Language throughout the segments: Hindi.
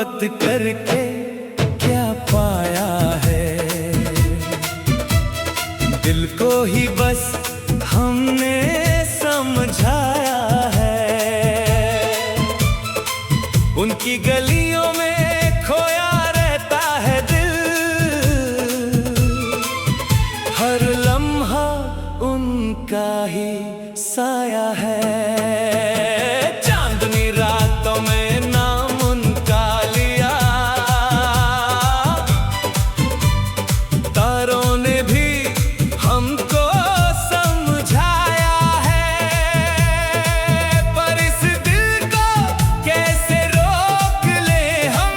मोहब्बत करके क्या पाया है। दिल को ही बस हमने समझाया है। उनकी गलियों में खोया रहता है दिल, हर लम्हा उनका ही साया है। चांदनी रातों में नाम उनका लिया, तारों ने भी हमको समझाया है। पर इस दिल को कैसे रोक ले हम,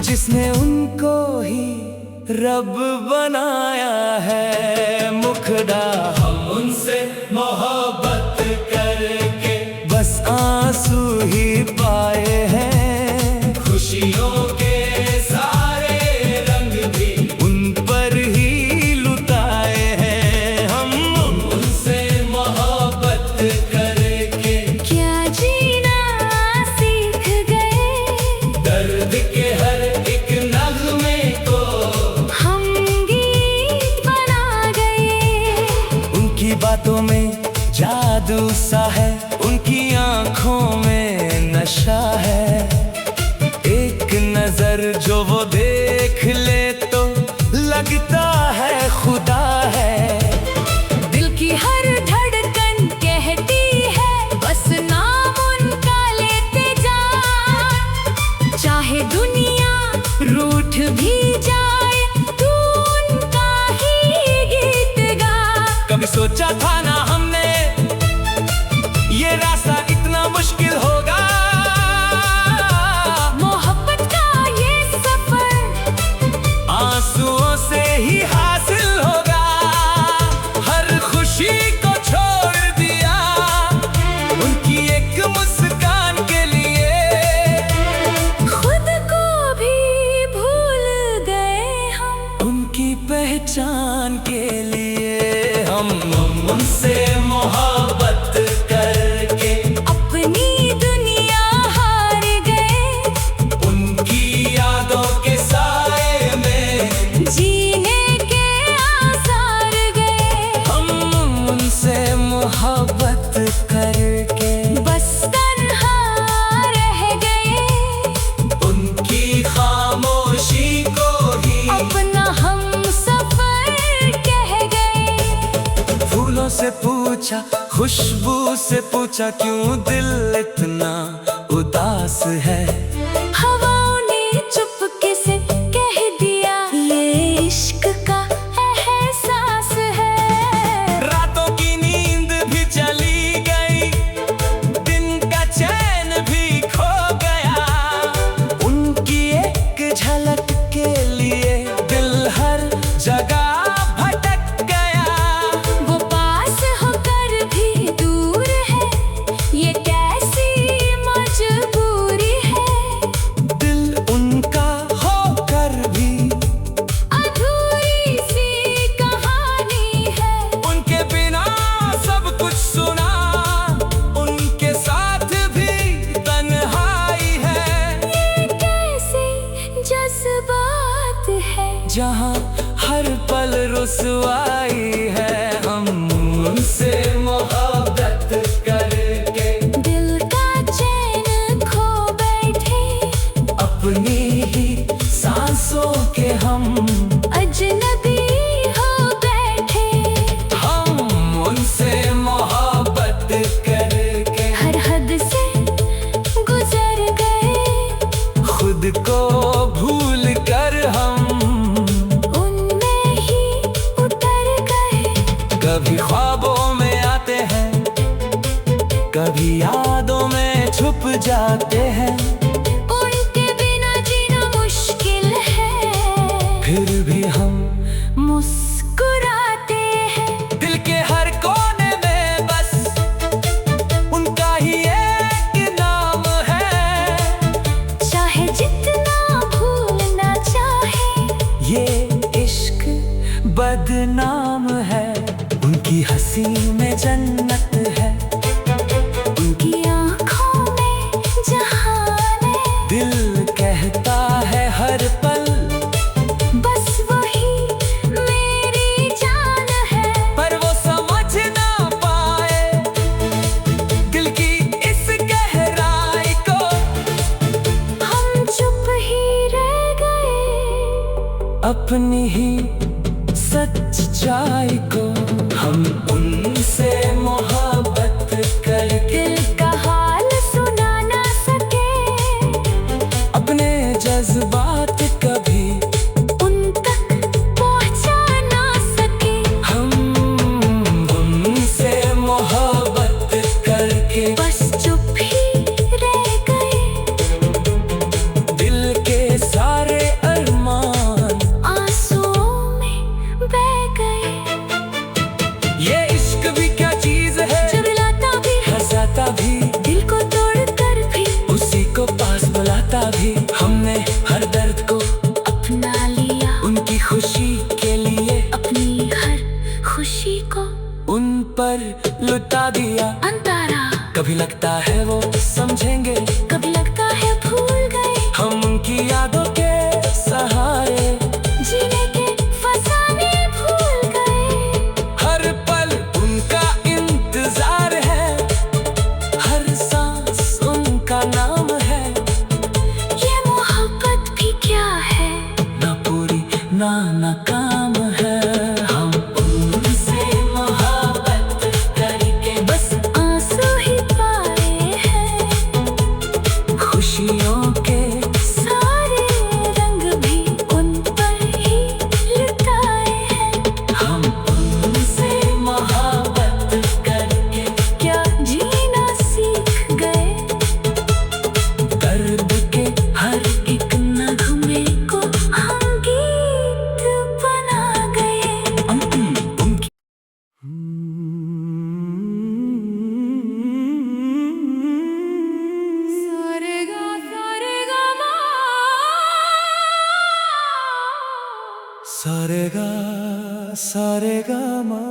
जिसने उनको ही रब बनाया है। मुखड़ा हम उनसे मोहब्बत करके बस आंसू ही पाए हैं। खुशियों के सारे रंग भी उन पर ही लुटाए हैं। हम उनसे मोहब्बत करके क्या जीना सीख गए। दर्द के हर एक नगमे को हम गीत बना गए। उनकी बातों में जादू सा है, उनकी आंखों में नशा है। एक नजर जो वो देख ले तो लगता है खुदा है। दिल की हर धड़कन कहती है बस नाम उनका लेते जा। चाहे दुनिया रूठ भी जाए तू उनका ही गीत गा। कभी सोचा था ना हमने ये रास्ता इतना मुश्किल होगा। मोहब्बत का ये सफर आंसुओं से ही हासिल होगा। हर खुशी को छोड़ दिया उनकी एक मुस्कान के लिए। खुद को भी भूल गए हम उनकी पहचान के लिए। हम उनसे मोहब्बत करके अपनी दुनिया हार गए। उनकी यादों के साए में जीने के आसार गए। हम उनसे मोहब्बत करके बस तन्हा रह गए। उनकी खामोशी को ही अपना हम सफर कह गए। फूलों से पूछा, खुशबू से पूछा, क्यों दिल इतना उदास है। हवाओं ने चुपके से कह दिया ये इश्क का एहसास है। रातों की नींद भी चली गई, दिन का चैन भी खो गया। उनकी एक झलक के लिए दिल हर जगह भटक गया। वो पास होकर भी दूर है, ये कैसी मजबूरी है। दिल उनका होकर भी अधूरी सी कहानी है। उनके बिना सब कुछ सुना, उनके साथ भी तन्हाई है। ये कैसे जज्बात है जहाँ हर पल रुसवाई है। हम उनसे मोहब्बत करके दिल का चैन खो बैठे। अपनी ही सांसों के हम अजनबी हो बैठे। हम उनसे मोहब्बत करके हर हद से गुजर गए। खुद को भूल कर हम उनमें ही उतर गए। कभी ख्वाबों में आते हैं, कभी यादों में छुप जाते हैं। उनके बिना जीना मुश्किल है, फिर भी हम मुस्कुराते हैं। दिल के हर कोने में बस उनका ही एक नाम है। चाहे जितना भूलना चाहे ये इश्क बदनाम है। उनकी हंसी में जन्नत है, उनकी आँखों में अपनी ही सच्चाई को। हम उनसे मोहब्बत करके दिल का हाल सुना ना सके, अपने जज्बात कभी उन तक पहुंचा ना सके। हम उनसे मोहब्बत करके बस चुप ही रह गए, दिल के सारे अरमान आंसुओं में बह गए। ये इश्क भी क्या चीज है, जब लाता भी हंसाता भी, दिल को तोड़ कर भी उसी को पास बुलाता भी। हमने हर दर्द को अपना लिया, उनकी खुशी के लिए अपनी हर खुशी को उन पर लुटा दिया। अंतारा कभी लगता है वो समझेंगे, कभी लगता है भूल गए, हम उनकी यादों के सहारे जीने के फसाने भूल गए। हर पल उनका इंतजार है, हर सांस उनका नाम है। ये मोहब्बत भी क्या है, ना पूरी ना नाकाम है। हम उनसे मोहब्बत करके बस आंसू ही पाए हैं, खुशियों के सारे रंग भी उन पर ही लुटाए हैं। हम उनसे मोहब्बत करके क्या जीना सीख गए, दर्द के हर एक नगमे को हम गीत बना गए। उनकी सारेगा सारेगा मा, सारेगा सारेगा माँ।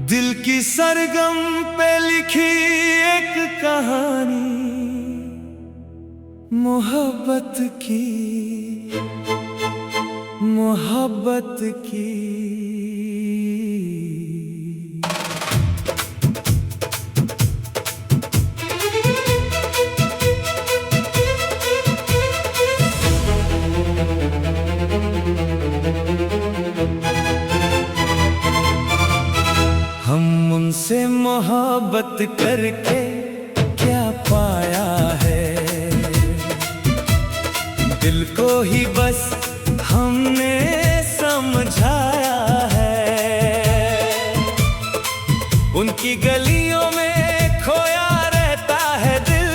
दिल की सरगम पे लिखी एक कहानी, मोहब्बत की, मोहब्बत की। हम उनसे मोहब्बत करके क्या पाया है, दिल को ही बस हमने समझाया है। उनकी गलियों में खोया रहता है दिल,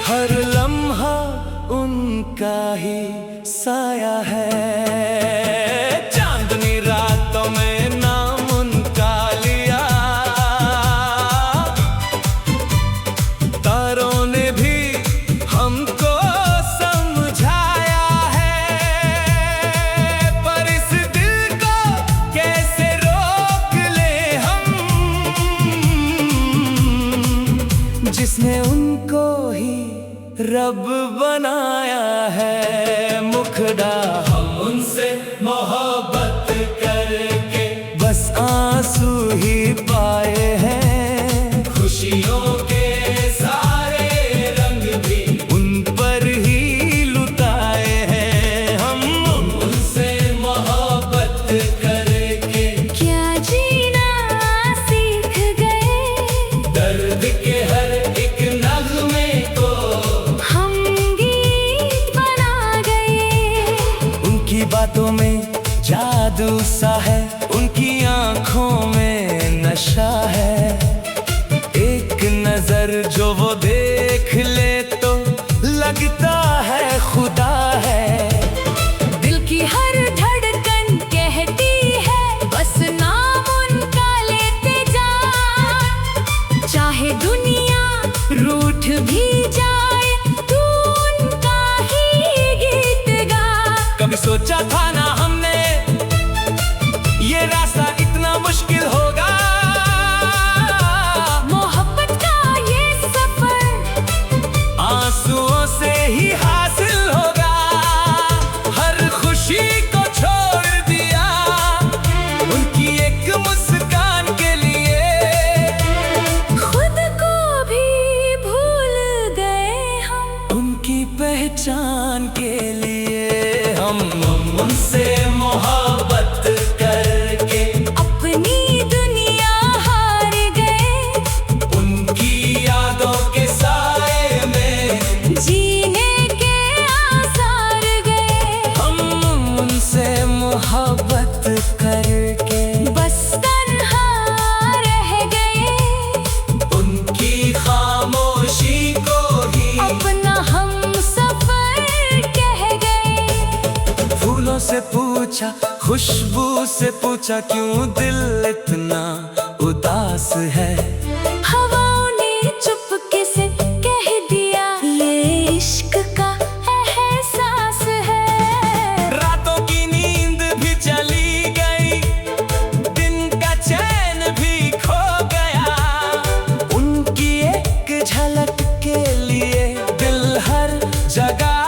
हर लम्हा उनका ही साया है। चांदनी रातों में नाम उनका लिया, तारों ने भी हमको समझाया है। पर इस दिल को कैसे रोक ले हम, जिसने उनको ही रब बनाया है। मुखड़ा हम उनसे मोहब्बत करके बस आंसू ही पाए हैं, खुशियों के सारे रंग भी उन पर ही लुटाए हैं। हम उनसे मोहब्बत करके क्या जीना सीख गए, दर्द के हर एक नगमे को हम गीत बना गए। उनकी बातों में जादू सा है, उनकी आंखों में नशा है। एक नजर जो वो देख ले तो लगता है खुदा है। दिल की हर धड़कन कहती है बस नाम उनका लेते जान। चाहे दुनिया रूठ भी जाए तू उनका ही गीत गा। कभी सोचा था ना हमने ये रास्ता इतना मुश्किल होगा, मोहब्बत का ये सफर आंसुओं से ही हासिल होगा। हर खुशी को छोड़ दिया उनकी एक मुस्कान के लिए, खुद को भी भूल गए हम। उनसे मोहब्बत करके अपनी दुनिया हार गए, उनकी यादों के साए में जीने के आसार गए। हम उनसे मोहब्बत करके बस तन्हा रह गए, उनकी खामोशी को ही अपना हम सफर कह गए। फूलों से पूछा, खुशबू से पूछा, क्यों दिल इतना उदास है। हवाओं ने चुपके से कह दिया, ये इश्क का एहसास है। रातों की नींद भी चली गई, दिन का चैन भी खो गया। उनकी एक झलक के लिए दिल हर जगह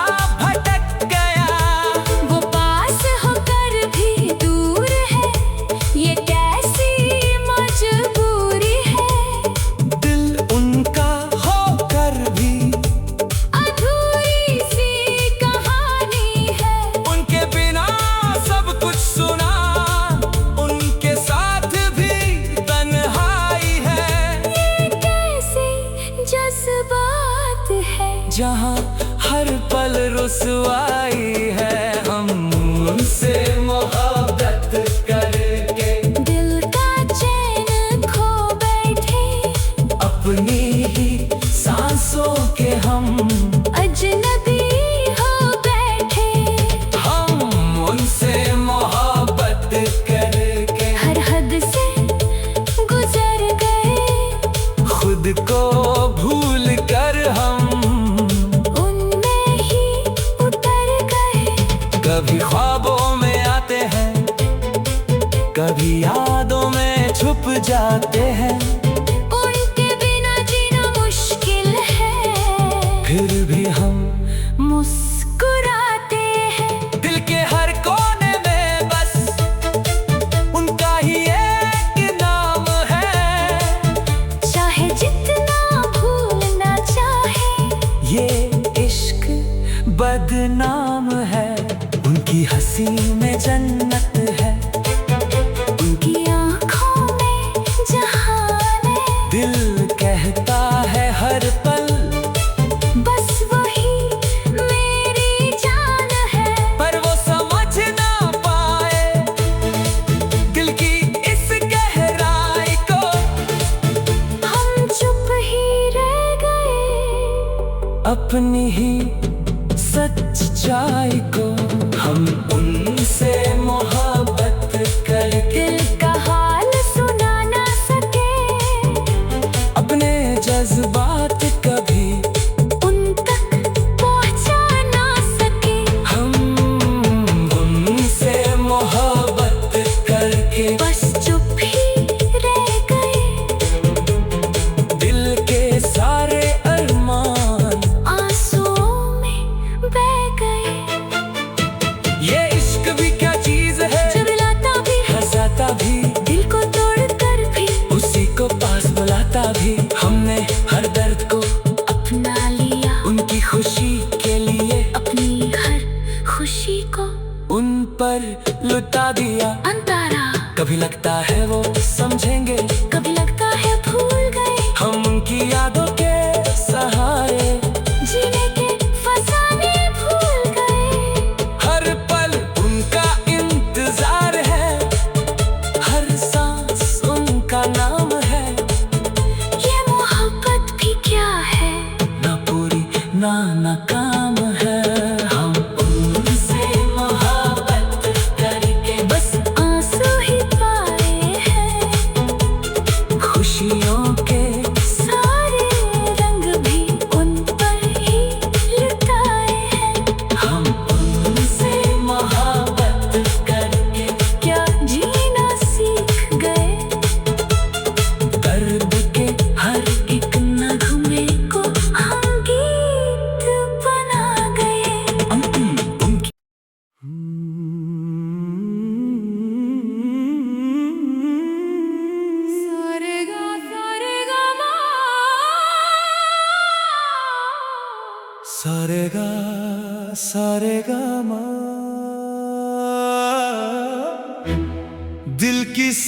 भटक गया। वो पास होकर भी दूर है, ये कैसी मजबूरी है। दिल उनका होकर भी अधूरी सी कहानी है। उनके बिना सब कुछ सुना, उनके साथ भी तन्हाई है। ये कैसे जज्बात है, जहाँ हर पल रुसवाई है। हम उनसे मोहब्बत करके दिल का चैन खो बैठे। अपनी ही सांसों के हम अजनबी हो बैठे। हम उनसे मोहब्बत करके हर हद से गुजर गए, खुद को भूल कर हम उनमें ही उतर गए। कभी ख्वाबों में आते हैं, कभी यादों में छुप जाते हैं। उनके बिना जीना मुश्किल है, फिर भी हम मुस्कुराते हैं। दिल के हर कोने में बस उनका ही एक नाम है। चाहे जितना भूलना चाहे, ये इश्क बदनाम है। उनकी हंसी में जन्नत है, उनकी आँखों में जहान है। दिल कहता है हर पल बस वही मेरी जान है। पर वो समझ ना पाए दिल की इस गहराई को। हम चुप ही रह गए, अपनी ही सच्चाई को। हम उनसे मोहब्बत करके दिल का हाल सुना ना सके। अपने जज्बात कभी उन तक पहुँचा ना सके। हम उनसे मोहब्बत करके बस चुप ही रह गए, दिल के सारे अरमान आंसुओं में बह गए। ये इश्क भी क्या चीज है, जब लाता भी हंसाता भी, दिल को तोड़ कर भी उसी को पास बुलाता भी। हमने हर दर्द को अपना लिया, उनकी खुशी के लिए अपनी हर खुशी को उन पर लुटा दिया। अंतारा। कभी लगता है वो समझेंगे, कभी लगता है भूल गए, हम उनकी यादों के सहारे जीने के फसाने भूल गए। हर पल उनका इंतजार है, हर सांस उनका नाम है। ये मोहब्बत भी क्या है, ना पूरी ना नाकाम है। हम उनसे मोहब्बत करके बस आंसू ही पाए हैं। खुशियों के सारे रंग भी उन पर ही लुटाए हैं। हम उनसे मोहब्बत करके क्या जीना सीख गए, दर्द के हर एक नगमे को हम गीत बना गए। उनकी सारेगा सारेगा मा, सारेगा सारेगा मा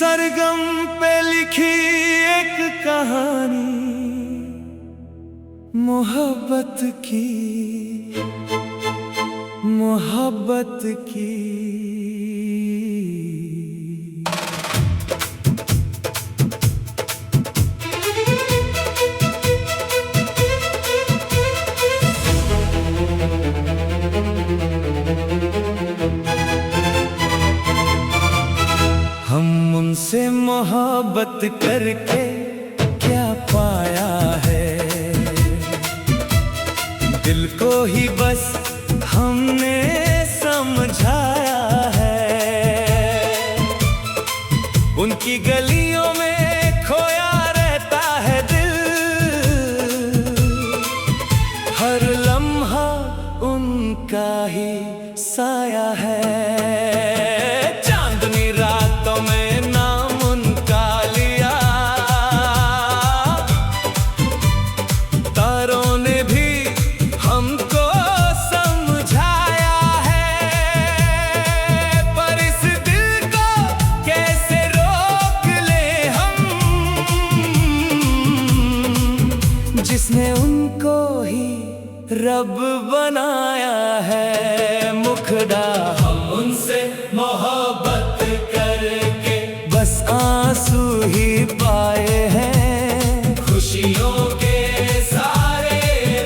सरगम पे लिखी एक कहानी मोहब्बत की, मोहब्बत की। हम उनसे मोहब्बत करके क्या पाया है, दिल को ही बस हमने समझाया है। उनकी गलियों में खोया रहता है दिल, हर लम्हा उनका ही साया है। चांदनी रातों में नाम उनका लिया, तारों ने भी हमको समझाया है। पर इस दिल को कैसे रोक ले हम, जिसने उनको ही रब बनाया है। मुखड़ा हम उनसे मोहब्बत करके बस आंसू ही पाए हैं। खुशियों के सारे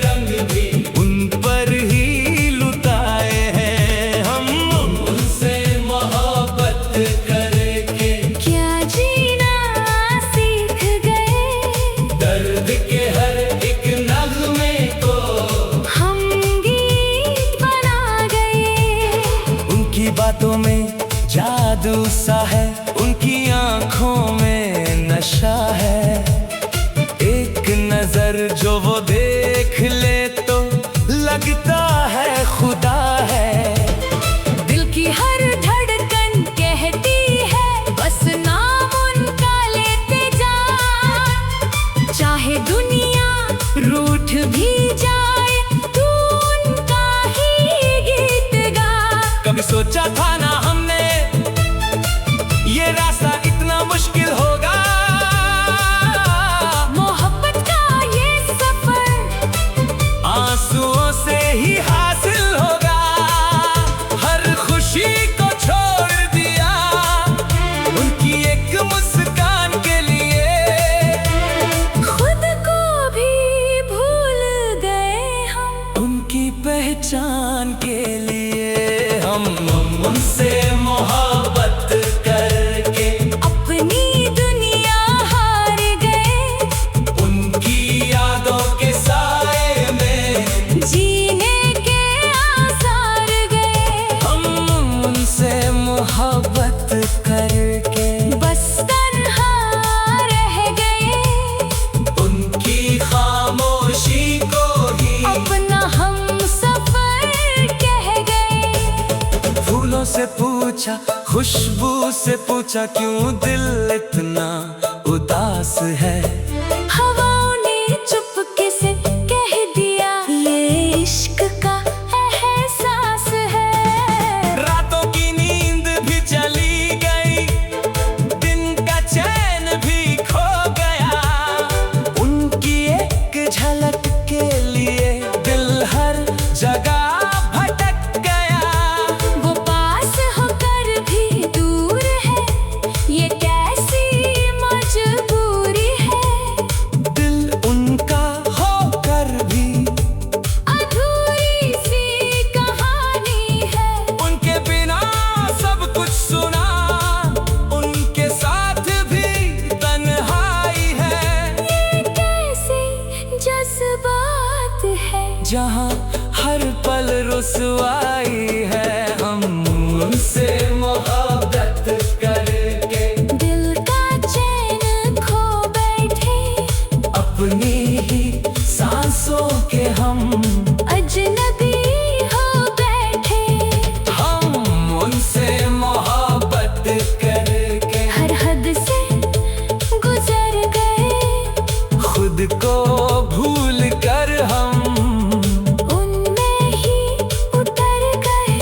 रंग भी उन पर ही लुटाए हैं। हम उनसे मोहब्बत करके क्या जीना सीख गए, दर्द के हर एक नगमे को हम गीत बना गए। उनकी बातों में जादू सा है, उनकी आंखों में नशा है। एक नजर जो वो देख ले तो लगता है खुदा है। दिल की हर धड़कन कहती है बस नाम उनका लेते जा। चाहे दुनिया रूठ भी जाए तू उनका ही गीत गा। कभी सोचा था ना हमने ये रास्ता इतना मुश्किल होगा, मोहब्बत का ये सफर आंसुओं से ही हासिल होगा। हर खुशी को छोड़ दिया उनकी एक मुस्कान के लिए। खुद को भी भूल गए हम उनकी पहचान के लिए। हम उनसे मोहब्बत करके अपनी दुनिया हार गए। उनकी यादों के साए में जीने के आसार गए। हम उनसे मोहब्बत करके बस तन्हा रह गए। उनकी खामोशी को ही अपना हम सफर कह गए। फूलों से पूछा, खुशबू से पूछा, क्यों दिल इतना उदास है। हवाओं ने चुपके से कह दिया ये इश्क का एहसास है। रातों की नींद भी चली गई, दिन का चैन भी खो गया। उनकी एक झलक के लिए दिल हर जगह भटक गया। वो पास होकर भी दूर है, ये कैसी मजबूरी है। दिल उनका होकर भी अधूरी सी कहानी है। उनके बिना सब कुछ सुना, उनके साथ भी तन्हाई है। ये कैसी जज्बात है, जहाँ हर पल रुसवाई है। हम उनसे मोहब्बत करके दिल का चैन खो बैठे। अपनी ही सांसों के हम अजनबी हो बैठे। हम उनसे मोहब्बत करके हर हद से गुजर गए। खुद को भूल कर हम उनमें ही उतर गए।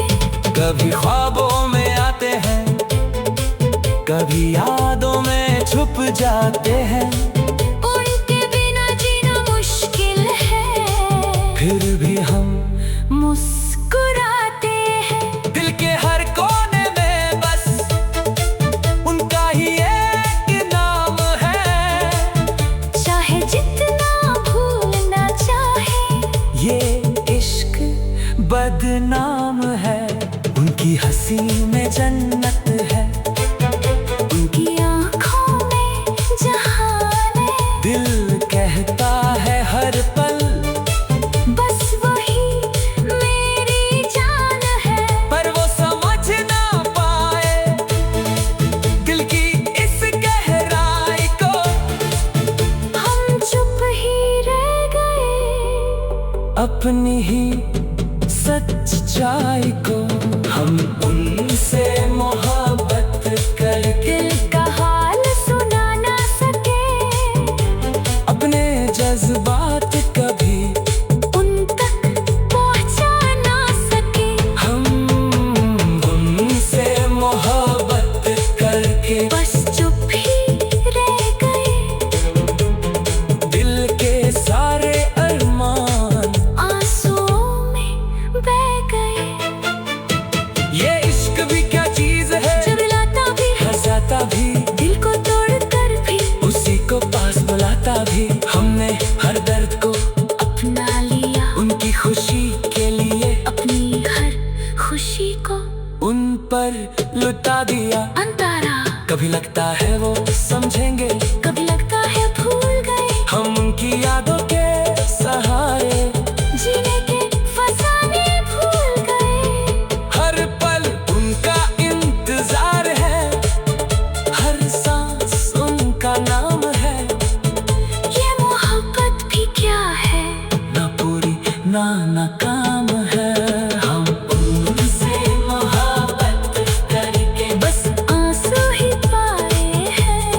कभी ख्वाबों में आते हैं, कभी यादों ये इश्क बदनाम है, उनकी हंसी में जन्नत है, उनकी आँखों में जहान है। दिल कहता है हर पल बस वही मेरी जान है। पर वो समझ ना पाए दिल की इस गहराई को। हम चुप ही रह गए अपनी ही सच्चाई को। हम उनसे मोहब्बत करके दिल का हाल सुना ना सके, अपने जज्बात कभी उन तक पहुंचा ना सके। हम उनसे मोहब्बत करके बस चुप ही रह गए, दिल के सारे अरमान आंसुओं में बह गए। ये इश्क भी क्या चीज है, जबलाता भी हंसाता भी, दिल को तोड़ कर भी उसी को पास बुलाता भी। हमने हर दर्द को अपना लिया, उनकी खुशी के लिए अपनी हर खुशी को उन पर लुटा दिया। अंतारा कभी लगता है वो समझेंगे, कभी लगता है भूल गए। हम उनकी यादों के सहारे जीने के फसाने भूल गए। हर पल उनका इंतजार है, हर सांस उनका नाम है। ये मोहब्बत भी क्या है, ना पूरी ना नाकाम है। हम उनसे मोहब्बत करके बस आंसू ही पाए हैं।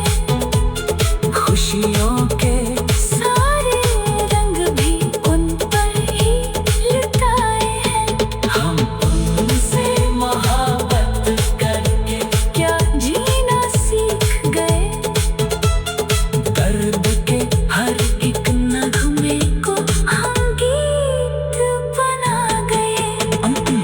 खुशियों के सारे रंग भी उन पर ही लुटाए हैं। हम उनसे मोहब्बत करके क्या जीना सीख गए, दर्द के हर एक नगमे को हम गीत बना गए। उनकी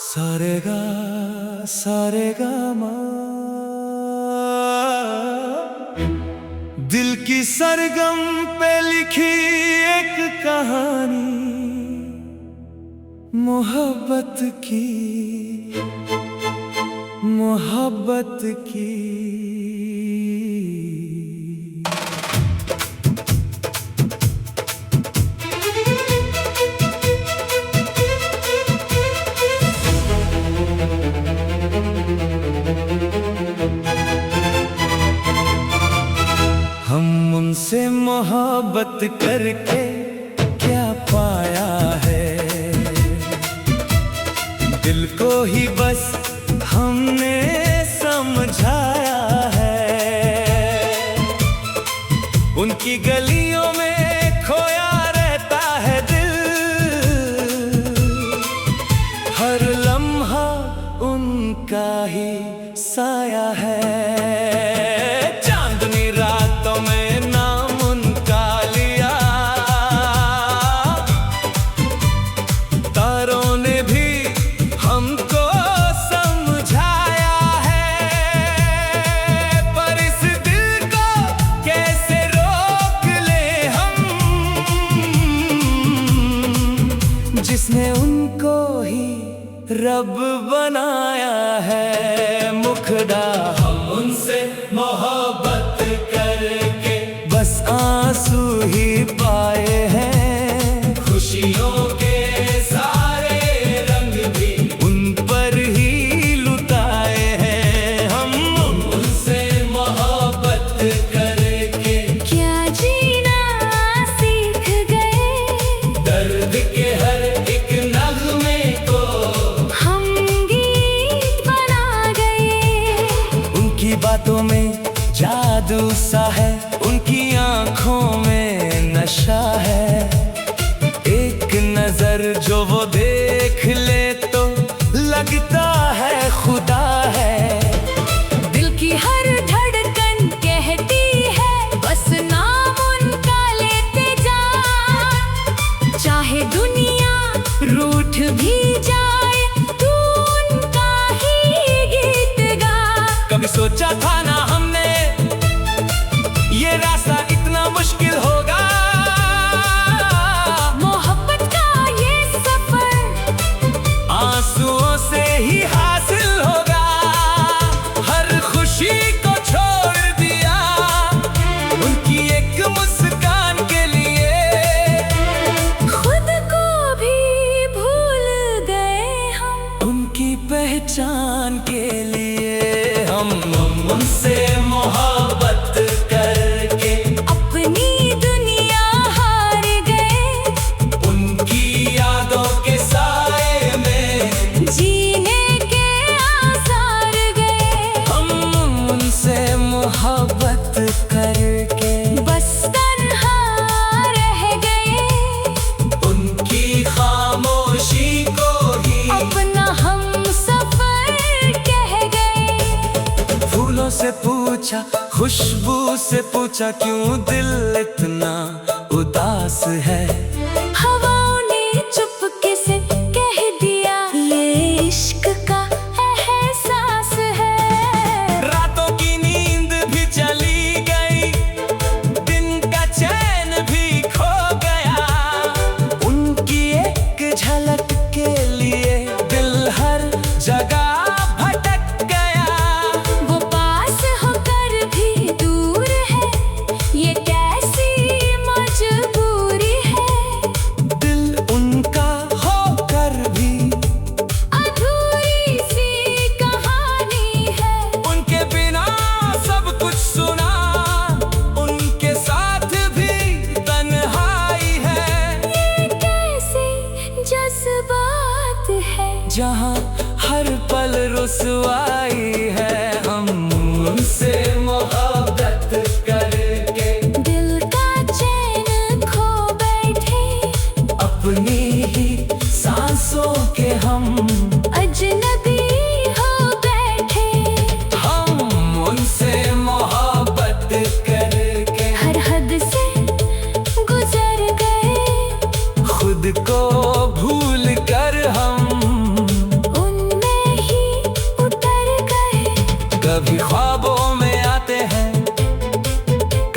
सारेगा सारेगा माँ, दिल की सरगम पे लिखी एक कहानी मोहब्बत की, मोहब्बत की। हम उनसे मोहब्बत करके क्या पाया है, दिल को ही बस हमने समझाया है। उनकी गलियों में खोया रहता है दिल, हर लम्हा उनका ही साया है। चांदनी रातों में नाम उनका लिया, तारों ने भी हमको समझाया है। पर इस दिल को कैसे रोक ले हम, जिसने उनको ही रब बनाया है। मुखडा हम उनसे मोहब्बत करके बस आंसू ही पाए हैं। खुशियों के सारे रंग भी उन पर ही लुटाए हैं। हम उनसे मोहब्बत करके क्या जीना सीख गए, दर्द के हर एक नगमे को हम गीत बना गए। उनकी बातों में जादू सा है, उनकी आंखों में नशा है। एक नजर जो वो देख ले तो लगता है खुदा है। दिल की हर धड़कन कहती है बस नाम उनका लेते जा। चाहे दुनिया रूठ भी जाए पहचान के लिए हम उनसे मोहब्बत करके अपनी दुनिया हार गए। उनकी यादों के साए में जीने के आसार गए। हम उनसे मोहब्बत करके बस तन्हा रह गए। उनकी खामोशी को ही अपना हम सफर कह गए। फूलों से पूछा, खुशबू से पूछा, क्यों दिल इतना उदास है। हवाओं ने चुपके से कह दिया, ये इश्क का एहसास है। रातों की नींद भी चली गई, दिन का चैन भी खो गया। उनकी एक झलक के लिए दिल हर जगह भटक गया। वो पास होकर भी दूर है, ये कैसी मजबूरी है। दिल उनका होकर भी अधूरी सी कहानी है। उनके बिना सब कुछ सुना, उनके साथ भी तन्हाई है। ये कैसे जज्बात है, जहाँ हर पल रुसवाई है। हम उनसे मोहब्बत करके दिल का चैन खो बैठे। अपनी ही सांसों के हम अजनबी हो बैठे। हम उनसे मोहब्बत करके हर हद से गुजर गए। खुद को भूल कर हम उनमें ही उतर गए। कभी ख्वाबों में आते हैं,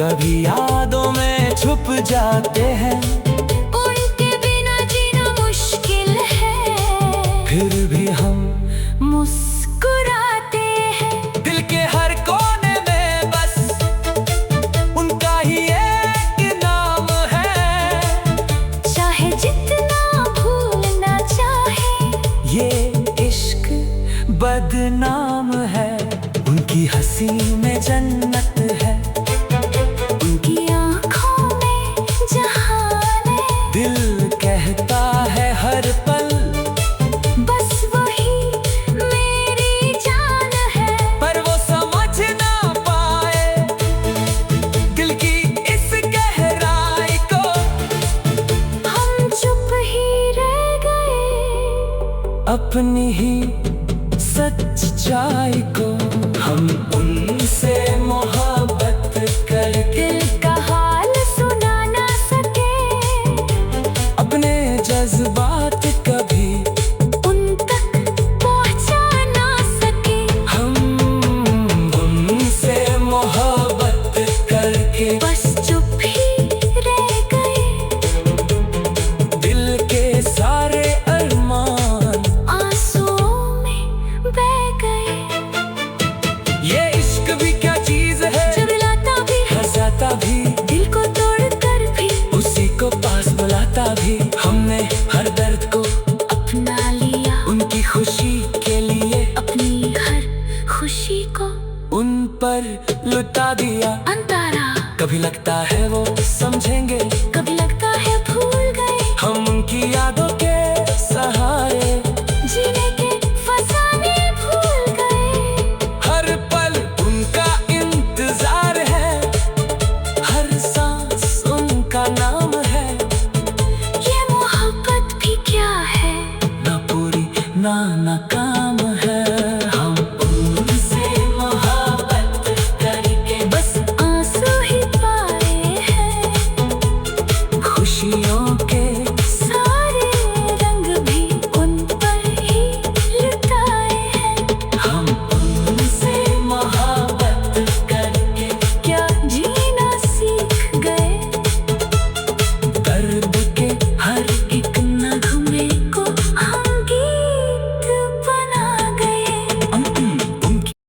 कभी यादों में छुप जाते हैं। उनके बिना जीना मुश्किल है, फिर भी हम मुस्कुराते हैं। दिल के हर कोने में बस उनका ही एक नाम है। चाहे जितना भूलना चाहे, ये इश्क बदनाम है। उनकी हंसी में जन्नत है, उनकी आँखों में जहान है। दिल कहता है हर पल बस वही मेरी जान है। पर वो समझ ना पाए दिल की इस गहराई को। हम चुप ही रह गए, अपनी ही सच्चाई को। हम उनसे मोहब्बत करके दिल का हाल सुना ना सके। अपने जज्बात कभी उन तक पहुँचा ना सके। हम उनसे मोहब्बत करके बस चुप ही रह गए। दिल के सारे अरमान आंसुओं में बह गए। ये इश्क भी क्या चीज है, जबलाता भी हंसाता भी, दिल को तोड़ कर भी उसी को पास बुलाता भी। हमने हर दर्द को अपना लिया, उनकी खुशी के लिए अपनी हर खुशी को उन पर लुटा दिया। अंतारा कभी लगता है वो समझेंगे, कभी लगता है भूल गए। हम उनकी यादों के सहारे जीने के फसाने भूल गए। हर पल उनका इंतजार है, हर सांस उनका नाम है। ये मोहब्बत भी क्या है, ना पूरी ना नाकाम।